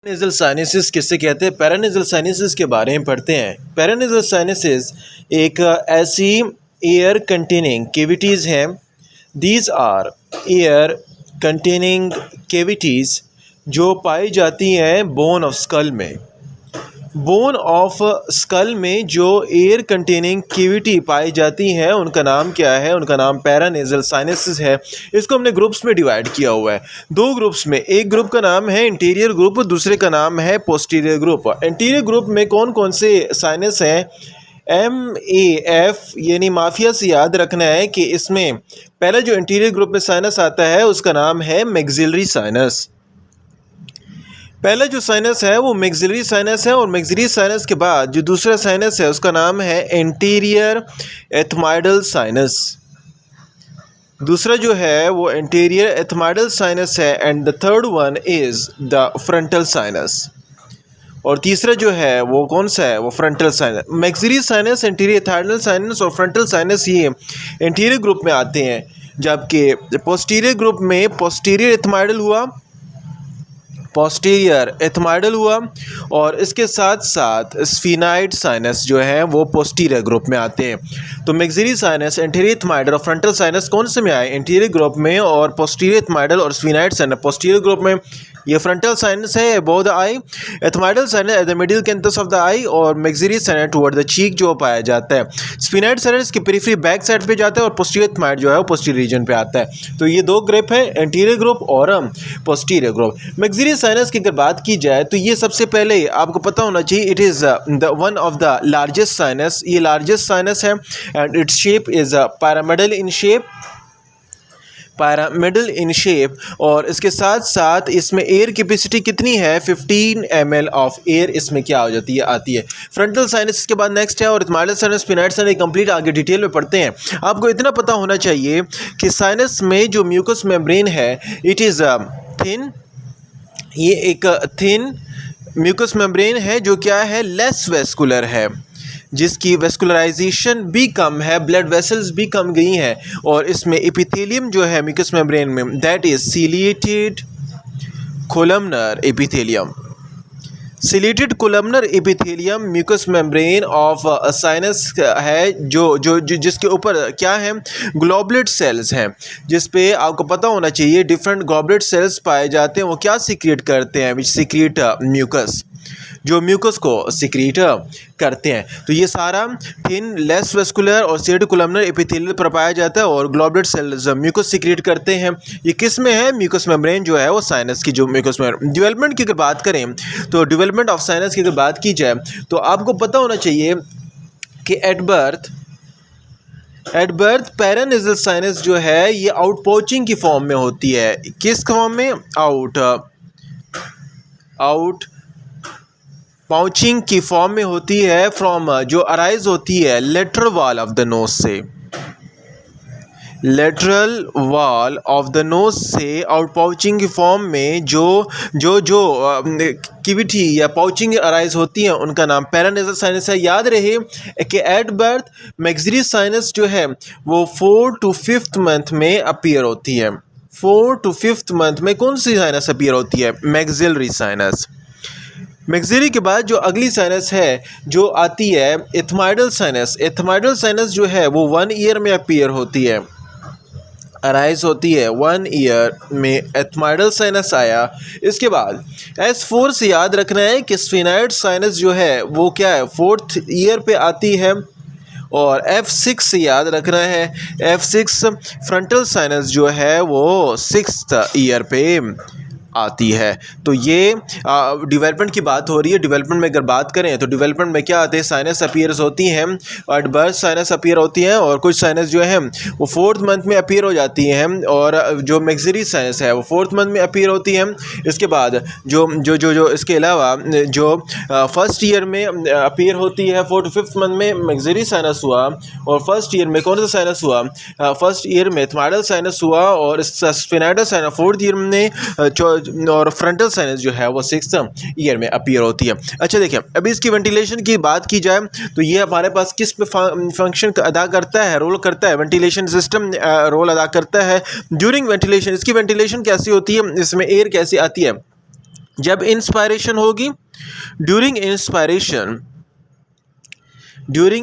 पैरानेज़ल sinuses किसे कहते हैं? पैरानेज़ल साइनसिस के बारे में पढ़ते हैं। पैरानेज़ल साइनसिस एक ऐसी एयर कंटेनिंग कैविटीज़ हैं। These are air containing cavities जो पाई जाती हैं बोन ऑफ स्कल में। बोन ऑफ स्कल में जो एयर कंटेनिंग कैविटी पाई जाती हैं उनका नाम क्या है? उनका नाम पैरानेज़ल साइनसिस है। इसको हमने ग्रुप्स में डिवाइड किया हुआ है, दो ग्रुप्स में। एक ग्रुप का नाम है इंटीरियर ग्रुप, दूसरे का नाम है पोस्टीरियर ग्रुप। इंटीरियर ग्रुप में कौन कौन से साइनस हैं? MAF यानी माफिया से याद रखना है कि इसमें पहला जो इंटीरियर ग्रुप में साइनस आता है उसका नाम है मैक्सिलरी साइनस। पहला जो साइनस है वो मैक्सिलरी साइनस है, और मैक्सिलरी साइनस के बाद जो दूसरा साइनस है उसका नाम है एंटीरियर एथमाइडल साइनस। दूसरा जो है वो एंटीरियर एथमाइडल साइनस है, and the third one is the frontal sinus. और तीसरा जो है वो कौन सा है? वो frontal sinus. Maxillary sinus, anterior ethmoidal sinus और फ्रंटल साइनस ये एंटीरियर ग्रुप में आते हैं, जबकि पोस्टीरियर ग्रुप में पोस्टीरियर एथमाइडल हुआ, पोस्टीरियर एथमाइडल हुआ, और इसके साथ साथ स्फीनाइड साइनस जो है वो पोस्टीरियर ग्रुप में आते हैं। तो मैक्सिलरी साइनस, एंटीरियर एथमाइडल और फ्रंटल साइनस कौन से में आए? इंटीरियर ग्रुप में, और पोस्टीरियर एथमाइडल और स्फीनाइड साइनस पोस्टीरियर ग्रुप में। ये फ्रंटल साइनस है above the eye, ethmoidal sinus at the middle canthus of the eye, और maxillary sinus toward the cheek जो पाया जाता है। स्फीनाइड साइनस की पेरिफेरी बैक साइड पे जाता है, और पोस्टीरियर एथमाइडल जो है वो पोस्टीरियर रीजन पे आता है। तो ये दो ग्रुप है, एंटीरियर ग्रुप और पोस्टीरियर ग्रुप। मैक्सिलरी साइनस की अगर बात की जाए तो ये सबसे पहले आपको पता होना चाहिए, it is the one of the largest sinus. ये लार्जेस्ट साइनस है, and its shape is pyramidal in shape, pyramidal in shape. और इसके साथ साथ इसमें एयर कैपेसिटी कितनी है? 15 ml ऑफ एयर इसमें क्या हो जाती है? आती है। फ्रंटल साइनस के बाद नेक्स्ट है, और एथमाइडल साइनस, स्फीनाइड साइनस कंप्लीट आगे डिटेल में पढ़ते हैं। आपको इतना पता होना चाहिए कि साइनस में जो म्यूकस मेम्ब्रेन है इट इज़ थिन। ये एक थिन म्यूकस मेम्ब्रेन है जो क्या है? लेस वेस्कुलर है, जिसकी वेस्कुलराइजेशन भी कम है, ब्लड वेसल्स भी कम गई हैं। और इसमें एपिथेलियम जो है म्यूकस मेम्ब्रेन में, that is ciliated columnar epithelium. Ciliated columnar epithelium mucus membrane of sinus है, जो जिसके ऊपर क्या है? ग्लोबुलेट सेल्स हैं, जिस पे आपको पता होना चाहिए डिफरेंट ग्लोबुलेट सेल्स पाए जाते हैं। वो क्या सीक्रेट करते हैं? विच सीक्रेट म्यूकस, जो म्यूकस को सीक्रेट करते हैं। तो ये सारा थिन, लेस वेस्कुलर और सिलेटेड कोलमनर एपिथेलियल पर पाया जाता है, और ग्लोबुलेट सेल्स म्यूकस सीक्रेट करते हैं। ये किस में है? म्यूकस मेम्ब्रेन जो है वो साइनस की जो म्यूकस मेम्ब्रेन। डेवलपमेंट की अगर बात करें तो डेवलपमेंट ऑफ साइनस की अगर बात की जाए तो आपको पता होना चाहिए कि एट बर्थ पैरानेज़ल साइनस जो है ये आउट पाउचिंग की फॉर्म में होती है। किस फॉर्म में? आउट पाउचिंग की फॉर्म में होती है, फ्रॉम जो अराइज होती है lateral wall of the nose से। Lateral wall of the nose से आउट पाउचिंग की फॉर्म में जो कैविटी या पाउचिंग अराइज होती हैं उनका नाम पैरानेज़ल साइनस है। याद रहे कि एट बर्थ मैक्सिलरी साइनस जो है वो 4 to 5th मंथ में अपीयर होती है। 4 to 5th मंथ में कौन सी साइनस अपीयर होती है? Maxillary sinus. मैक्सिलरी के बाद जो अगली साइनस है जो आती है एथमाइडल साइनस। एथमाइडल साइनस जो है वो 1 ईयर में अपीयर होती है, अराइज होती है 1 ईयर में एथमाइडल साइनस आया। इसके बाद S4 से याद रखना है कि स्फीनाइड साइनस जो है वो क्या है? 4th ईयर पे आती है। और F6 से याद रखना है, F6 फ्रंटल साइनस जो है वो 6th ईयर पे आती है। तो ये डेवलपमेंट की बात हो रही है। डेवलपमेंट में अगर बात करें तो डेवलपमेंट में क्या आते हैं? साइनस अपीयर्स होती हैं, एट बर्थ साइनस अपीयर होती हैं, और कुछ साइनस जो है वो 4th मंथ में अपीयर हो जाती हैं, और जो मैक्सिलरी साइनस है वो 4th मंथ में अपीयर होती है। इसके बाद जो इसके अलावा जो फर्स्ट ईयर में अपीयर होती है 4 to 5th मंथ में मैक्सिलरी साइनस हुआ, और फर्स्ट ईयर में कौन सा साइनस हुआ? फर्स्ट ईयर में एथमाइडल साइनस हुआ, और स्फीनाइडल साइनस 4th ईयर में, और फ्रंटल साइनस जो है वो 6th ईयर में अपीयर होती है। अच्छा देखिए, अभी इसकी वेंटिलेशन की बात की जाए तो ये हमारे पास किस पे फंक्शन अदा करता है? रोल करता है, वेंटिलेशन सिस्टम रोल अदा करता है ड्यूरिंग वेंटिलेशन। इसकी वेंटिलेशन कैसी होती है? इसमें एयर कैसी आती है? जब इंस्पायरेशन होगी, ड्यूरिंग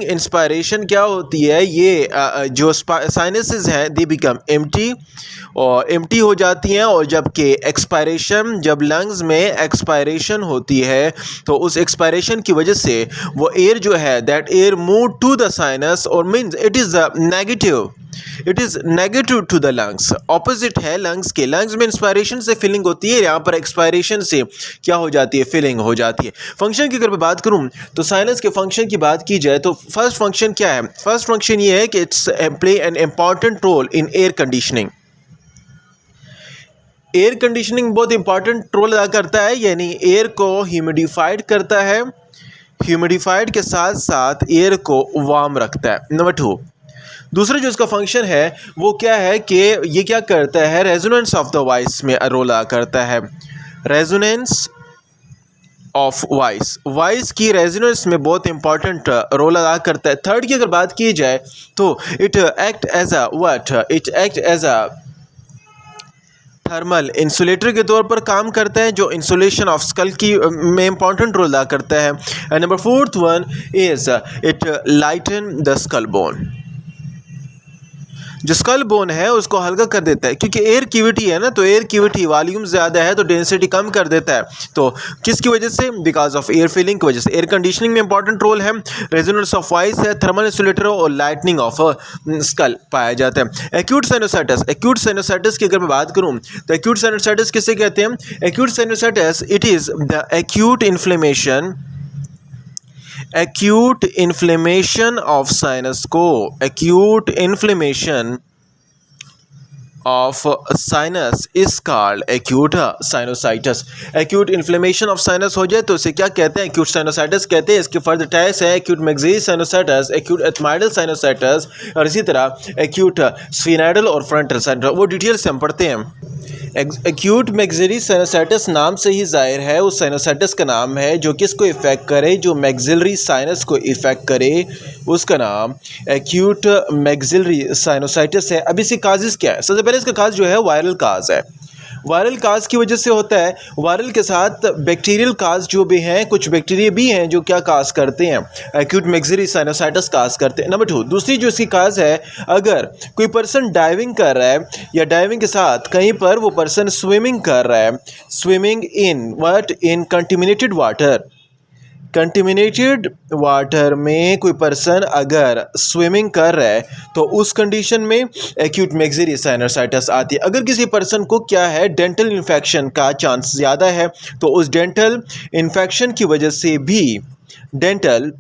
इंस्पायरेशन क्या होती है, ये जो साइनसेस हैं दे बिकम एम्प्टी और एम्प्टी हो जाती हैं। और जबकि एक्सपायरेशन, जब लंग्स में एक्सपायरेशन होती है तो उस एक्सपायरेशन की वजह से वो एयर जो है that air move to the sinus और means it is negative to the lungs, opposite है लंग्स के। लंग्स में इंस्पायरेशन से फीलिंग होती है, यहाँ पर एक्सपायरेशन से क्या हो जाती है, फीलिंग हो जाती है। फंक्शन की अगर मैं बात करूँ तो साइनस के फंक्शन की बात की जाए तो फर्स्ट फंक्शन क्या है, फर्स्ट फंक्शन ये है कि its play an important role in air conditioning. Air conditioning बहुत इंपॉर्टेंट रोल अदा करता है, यानी एयर को ह्यूमिडिफाइड करता है, ह्यूमिडिफाइड के साथ साथ एयर को वार्म रखता है। नंबर 2, दूसरा जो इसका फंक्शन है वो क्या है कि ये क्या करता है, रेजोनेंस ऑफ द वॉइस में रोल अदा करता है। रेजोनेंस ऑफ वॉइस की रेजोनेंस में बहुत इंपॉर्टेंट रोल अदा करता है। थर्ड की अगर बात की जाए तो it act as a thermal insulator के तौर पर काम करता है, जो इंसुलेशन ऑफ स्कल की में इंपॉर्टेंट रोल अदा करता है। And number 4th one is it lighten the skull bone, जो स्कल बोन है उसको हल्का कर देता है, क्योंकि एयर कैविटी है ना, तो एयर कैविटी वॉल्यूम ज़्यादा है तो डेंसिटी कम कर देता है। तो किसकी वजह से, बिकॉज ऑफ एयर फिलिंग की वजह से। एयर कंडीशनिंग में इंपॉर्टेंट रोल है, रेजोनेंस ऑफ वॉइस है, थर्मल इंसुलेटर और लाइटनिंग ऑफ स्कल पाया जाता है। एक्यूट साइनोसाइटिस की अगर मैं बात करूँ तो एक्यूट साइनोसाइटिस किसे कहते हैं, acute sinusitis it is the acute inflammation of sinus को, acute inflammation of sinus is called acute sinusitis. Acute inflammation of sinus हो जाए तो इसे क्या कहते हैं, एक्यूट साइनोसाइटिस कहते हैं। इसके फर्दर टाइप्स हैं acute maxillary sinusitis, acute ethmoidal sinusitis और इसी तरह एक्यूट स्फीनाइडल और फ्रंटल साइनोसाइटिस। वो डिटेल से हम पढ़ते हैं। एक्यूट मैक्सिलरी साइनोसाइटिस नाम से ही जाहिर है उस साइनोसाइटिस का नाम है जो किसको इफ़ेक्ट करे, जो मैक्सिलरी साइनस को इफ़ेक्ट करे, उसका नाम एक्यूट मैक्सिलरी साइनोसाइटिस है। अब इसके काजेज़ क्या है, सबसे पहले इसका काज जो है वायरल काज है। वायरल काज की वजह से होता है, वायरल के साथ बैक्टीरियल काज जो भी हैं, कुछ बैक्टीरिया भी हैं जो क्या काज करते हैं, एक्यूट मैक्सिलरी साइनोसाइटिस काज करते हैं। नंबर 2, दूसरी जो इसकी काज है, अगर कोई पर्सन डाइविंग कर रहा है या डाइविंग के साथ कहीं पर वो पर्सन स्विमिंग कर रहा है, swimming in contaminated water, contaminated water में कोई पर्सन अगर स्विमिंग कर रहा है तो उस कंडीशन में एक्यूट मैक्सिलरी साइनोसाइटिस आती है। अगर किसी पर्सन को क्या है, डेंटल इन्फेक्शन का चांस ज़्यादा है तो उस डेंटल इन्फेक्शन की वजह से भी, डेंटल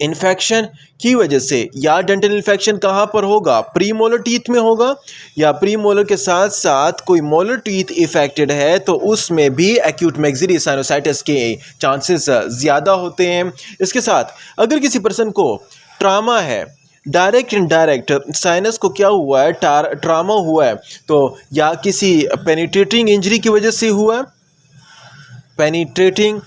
इन्फेक्शन की वजह से, या डेंटल इन्फेक्शन कहाँ पर होगा, प्री मोलर टीथ में होगा, या प्री मोलर के साथ साथ कोई मोलर टीथ इफेक्टेड है तो उसमें भी एक्यूट मैक्सिलरी साइनोसाइटिस के चांसेस ज़्यादा होते हैं। इसके साथ अगर किसी पर्सन को ट्रामा है, डायरेक्ट इनडायरेक्ट साइनस को क्या हुआ है, ट्रामा हुआ है, तो या किसी पेनिट्रेटिंग इंजरी की वजह से हुआ है, पेनिट्रेटिंग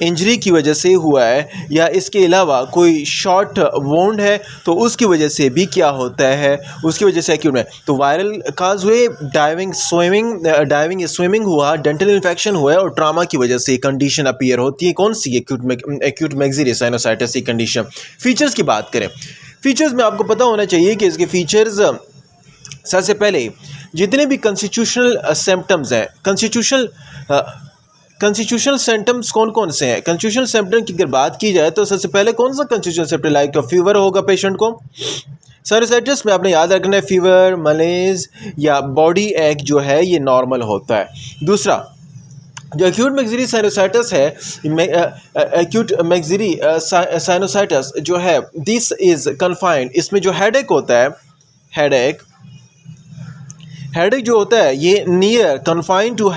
इंजरी की वजह से हुआ है, या इसके अलावा कोई शॉर्ट वोंड है तो उसकी वजह से भी क्या होता है, उसकी वजह से एक्यूट में। तो वायरल काज हुए, डाइविंग स्विमिंग हुआ, डेंटल इन्फेक्शन हुआ है और ट्रामा की वजह से कंडीशन अपीयर होती है। कौन सी, एक्यूट मैक्सिलरी साइनोसाइटिस की कंडीशन। फीचर्स की बात करें, फीचर्स में आपको पता होना चाहिए कि इसके फीचर्स, सबसे पहले जितने भी कॉन्स्टिट्यूशनल सिम्टम्स हैं, कॉन्स्टिट्यूशनल सिम्टम्स कौन कौन से हैं, कॉन्स्टिट्यूशनल सिम्टम की अगर बात की जाए तो सबसे पहले कौन सा कॉन्स्टिट्यूशनल सिम्टम, लाइक फीवर होगा पेशेंट को। साइनोसाइटिस में आपने याद रखना है फीवर, मलेज या बॉडी एक जो है ये नॉर्मल होता है। दूसरा, जो एक्यूट मैक्सिलरी साइनोसाइटिस है, एक्यूट मैक्सिलरी साइनोसाइटिस जो है, दिस इज कन्फाइंड, इसमें जो हेडेक होता है, हेडेक जो होता है ये नियर कन्फाइंड टू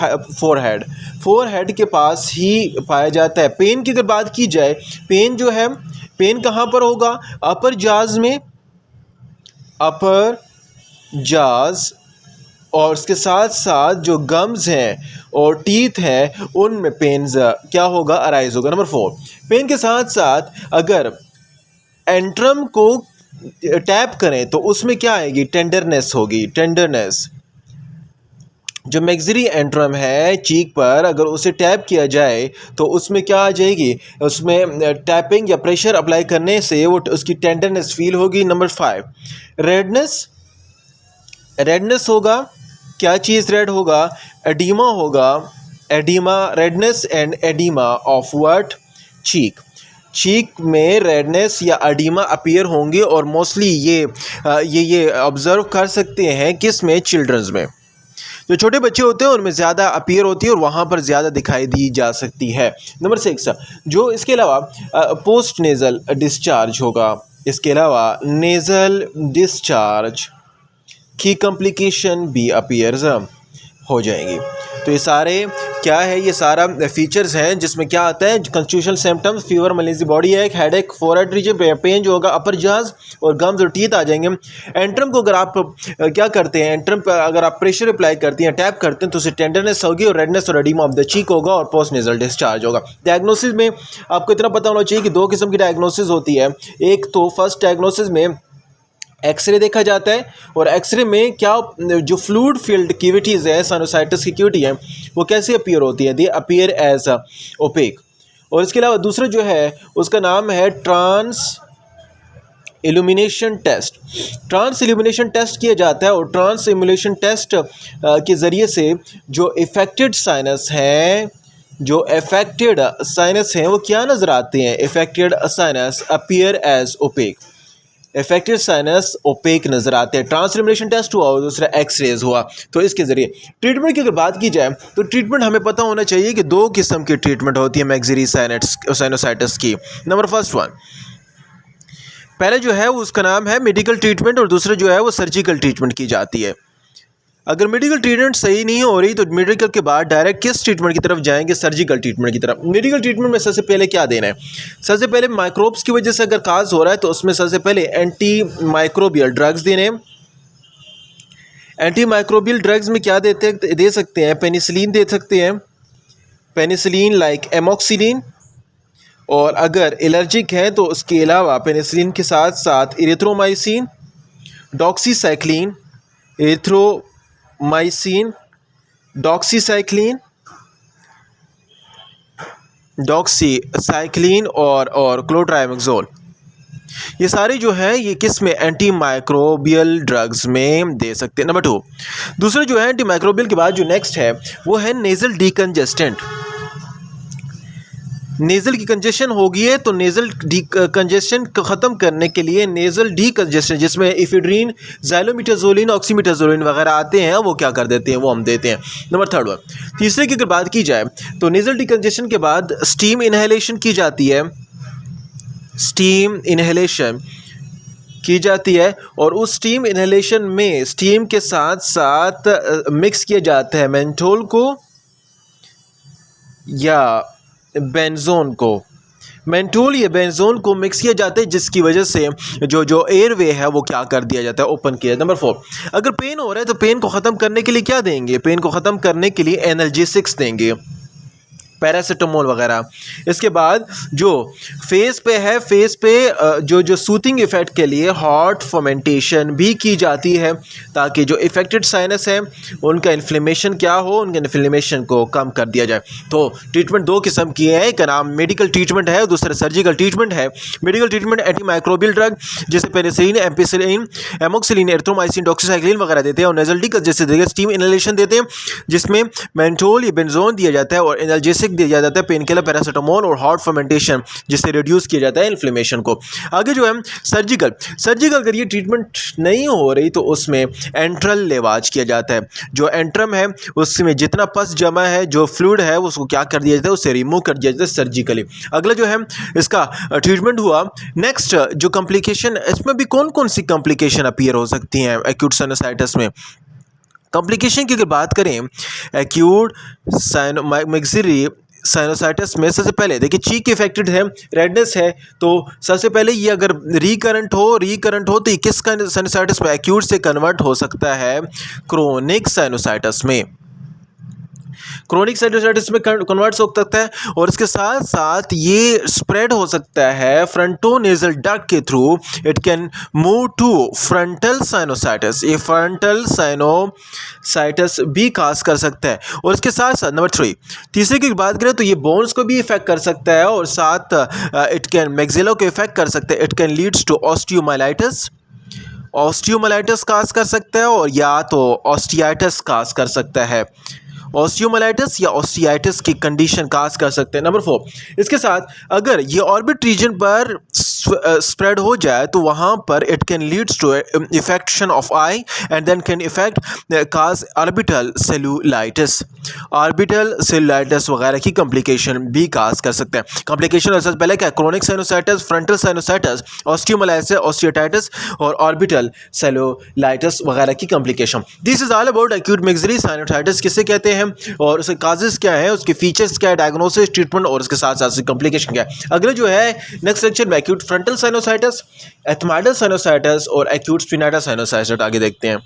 फोरहेड के पास ही पाया जाता है। पेन की अगर बात की जाए, पेन जो है, पेन कहाँ पर होगा, अपर जाज में, अपर जाज, और उसके साथ साथ जो गम्स हैं और टीथ हैं उनमें पेन क्या होगा, अराइज होगा। नंबर 4, पेन के साथ साथ अगर एंट्रम को टैप करें तो उसमें क्या आएगी, टेंडरनेस होगी, टेंडरनेस। जो मैक्सिलरी एंट्रम है चीक पर, अगर उसे टैप किया जाए तो उसमें क्या आ जाएगी, उसमें टैपिंग या प्रेशर अप्लाई करने से वो उसकी टेंडरनेस फील होगी। Number 5, redness. रेडनेस होगा, क्या चीज़ रेड होगा, एडीमा होगा, oedema, redness and oedema of what, cheek. Cheek में रेडनेस या एडीमा अपीयर होंगे और मोस्टली ये ऑब्ज़र्व कर सकते हैं किस में, चिल्ड्रंस में। जो छोटे बच्चे होते हैं उनमें ज़्यादा अपीयर होती है और वहाँ पर ज़्यादा दिखाई दी जा सकती है। नंबर 6, जो इसके अलावा पोस्ट नेज़ल डिस्चार्ज होगा, इसके अलावा नेज़ल डिस्चार्ज की कॉम्प्लिकेशन भी अपीयर्स हो जाएंगी। तो ये सारे क्या है, ये सारा फीचर्स हैं जिसमें क्या आता है, कॉन्स्टिट्यूशनल सिम्टम्स, फीवर, मलेजी, बॉडी एक, हेडेक, फोरहेड रीजन पेन जो होगा, अपर जाज और गम्स और टीथ आ जाएंगे। एंट्रम को अगर आप क्या करते हैं, एंट्रम पर अगर आप प्रेशर अप्लाई करते हैं, टैप करते हैं, तो उसे टेंडरनेस होगी और रेडनेस और एडिमा ऑफ द चीक होगा और पोस्ट नेजल डिस्चार्ज होगा। डायग्नोसिस में आपको इतना पता होना चाहिए कि 2 किस्म की डायग्नोसिस होती है। एक तो फर्स्ट डायग्नोसिस में एक्सरे देखा जाता है और एक्सरे में क्या जो फ्लूइड फील्ड कैविटीज़ है, साइनोसाइटिस की कैविटी है, वो कैसे अपीयर होती है, दे अपीयर एज ओपेक। और इसके अलावा दूसरा जो है उसका नाम है transillumination test. Transillumination test किया जाता है और ट्रांस इल्यूमिनेशन टेस्ट के ज़रिए से जो इफ़ेक्टेड साइनस हैं, जो इफ़ेक्टेड साइनस हैं वो क्या नज़र आते हैं, affected sinus appear as opaque. Affected sinus opaque नज़र आते हैं। ट्रांसइल्यूमिनेशन टेस्ट हुआ और दूसरा एक्सरेज हुआ। तो इसके ज़रिए ट्रीटमेंट की अगर बात की जाए तो ट्रीटमेंट हमें पता होना चाहिए कि 2 किस्म की ट्रीटमेंट होती है मैक्सिलरी साइनोसाइटिस की। नंबर फर्स्ट वन, पहले जो है उसका नाम है मेडिकल ट्रीटमेंट और दूसरा जो है वो सर्जिकल ट्रीटमेंट की जाती है। अगर मेडिकल ट्रीटमेंट सही नहीं हो रही तो मेडिकल के बाद डायरेक्ट किस ट्रीटमेंट की तरफ जाएंगे, सर्जिकल ट्रीटमेंट की तरफ। मेडिकल ट्रीटमेंट में सबसे पहले क्या देना है, सबसे पहले माइक्रोब्स की वजह से अगर काज हो रहा है तो उसमें सबसे पहले एंटी माइक्रोबियल ड्रग्स देने हैं। एंटी माइक्रोबियल ड्रग्स में क्या दे सकते हैं, पेनिसिलिन दे सकते हैं, पेनिसिलिन लाइक एमोक्सिलिन। और अगर एलर्जिक है तो उसके अलावा पेनिसिलिन के साथ साथ इरिथ्रोमाइसिन, डॉक्सीसाइक्लिन, एरिथ्रोमाइसिन, डॉक्सीसाइक्लिन और क्लोट्राइमोक्सोल, ये सारे जो है ये किस में, एंटी माइक्रोबियल ड्रग्स में दे सकते हैं। नंबर 2, दूसरा जो है एंटी माइक्रोबियल के बाद जो नेक्स्ट है वो है नेज़ल डीकंजेस्टेंट। नेज़ल की कंजेशन होगी है तो नेज़ल कंजेशन को ख़त्म करने के लिए नेज़ल डीकंजेशन, जिसमें इफेड्रीन, ज़ाइलोमिटाज़ोलिन, ऑक्सीमिटाज़ोलिन वगैरह आते हैं, वो क्या कर देते हैं, वो हम देते हैं। नंबर 3 तीसरे की अगर बात की जाए तो नेज़ल डीकंजेशन के बाद स्टीम इनहेलेशन की जाती है, स्टीम इनहेलेशन की जाती है और उस स्टीम इनहेलेशन में स्टीम के साथ साथ मिक्स किया जाता है मेंथोल को या बेंजोन को। मेंथोल या बेंजोन को मिक्स किया जाता है जिसकी वजह से जो एयरवे है वो क्या कर दिया जाता है, ओपन किया। नंबर 4, अगर पेन हो रहा है तो पेन को ख़त्म करने के लिए क्या देंगे, पेन को ख़त्म करने के लिए एनाल्जेसिक्स देंगे, पैरासीटामोल वगैरह। इसके बाद जो फेस पे है, फेस पे जो सूथिंग इफ़ेक्ट के लिए हॉट फर्मेंटेशन भी की जाती है ताकि जो इफ़ेक्टेड साइनस है उनका इन्फ्लेमेशन क्या हो, उनके इन्फ्लेमेशन को कम कर दिया जाए। तो ट्रीटमेंट 2 किस्म की है, एक नाम मेडिकल ट्रीटमेंट है, दूसरा सर्जिकल ट्रीटमेंट है। Medical treatment anti microbial drug जैसे penicillin, ampicillin, amoxicillin, erythromycin, doxycycline वगैरह देते हैं और नेज़ल डीकंजेस्टेंट जैसे स्टीम इनहेलेशन देते हैं जिसमें मेंथोल या बेंजोन दिया जाता है और एनाल्जेसिक दिया जाता है, पेन किलर, पैरासीटामोल और हॉट फर्मेंटेशन जिससे रिड्यूस किया जाता है इन्फ्लेमेशन को। आगे जो है सर्जिकल अगर ये ट्रीटमेंट नहीं हो रही तो उसमें एंट्रल लेवाज किया जाता है। जो एंट्रम है उसमें जितना पस जमा है, जो फ्लूइड है उसको क्या कर दिया जाता है, उससे रिमूव कर दिया जाता है सर्जिकली। अगला जो है इसका ट्रीटमेंट हुआ। नेक्स्ट जो कॉम्प्लिकेशन, इसमें भी कौन कौन सी कॉम्प्लिकेशन अपीयर हो सकती हैं एक्यूट साइनोसाइटिस में। कॉम्प्लिकेशन की अगर बात करें एक्यूट मैक्सिलरी साइनोसाइटिस में, सबसे पहले देखिए चीक इफेक्टेड है, रेडनेस है, तो सबसे पहले ये अगर रिकरेंट हो तो ये किस साइनोसाइटिस में, एक्यूट से कन्वर्ट हो सकता है क्रोनिक साइनोसाइटिस में। क्रोनिक साइनोसाइटिस में कन्वर्ट हो सकता है और इसके साथ साथ ये स्प्रेड हो सकता है फ्रंटोनेजल डक्ट के through. It can move to frontal sinusitis, ये फ्रंटल साइनोसाइटिस भी काज कर सकता है। और इसके साथ साथ नंबर 3, तीसरे की बात करें तो ये बोन्स को भी इफेक्ट कर सकता है और साथ इट कैन मैक्सिलो को इफेक्ट कर सकता है। It can leads to osteomyelitis cause कर सकता है और या तो ऑस्टियाइटिस काज कर सकता है। ऑस्टियोमाइलाइटिस या ऑस्टियाइटिस की कंडीशन काज कर सकते हैं। नंबर 4, इसके साथ अगर ये ऑर्बिट रीजन पर स्प्रेड हो जाए तो वहाँ पर it can leads to infection of eye and then can affect cause orbital cellulitis वगैरह की कॉम्प्लिकेशन भी काज कर सकते हैं। कॉम्प्लिकेशन पहले क्या, chronic sinusitis, frontal sinusitis, osteomyelitis, osteitis और ऑर्बिटल सेलुलाइटिस वगैरह की complication. This is all about acute maxillary sinusitis किसे कहते हैं और उसके काजेस क्या है, उसके फीचर्स क्या है, डायग्नोसिस, ट्रीटमेंट और उसके साथ साथ कॉम्प्लिकेशन क्या है। अगले जो है नेक्स्ट लेक्चर में एक्यूट फ्रंटल साइनोसाइटिस, एथमाइडल साइनोसाइटिस और एक्यूट स्पिनाटा साइनोसाइटिस आगे देखते हैं।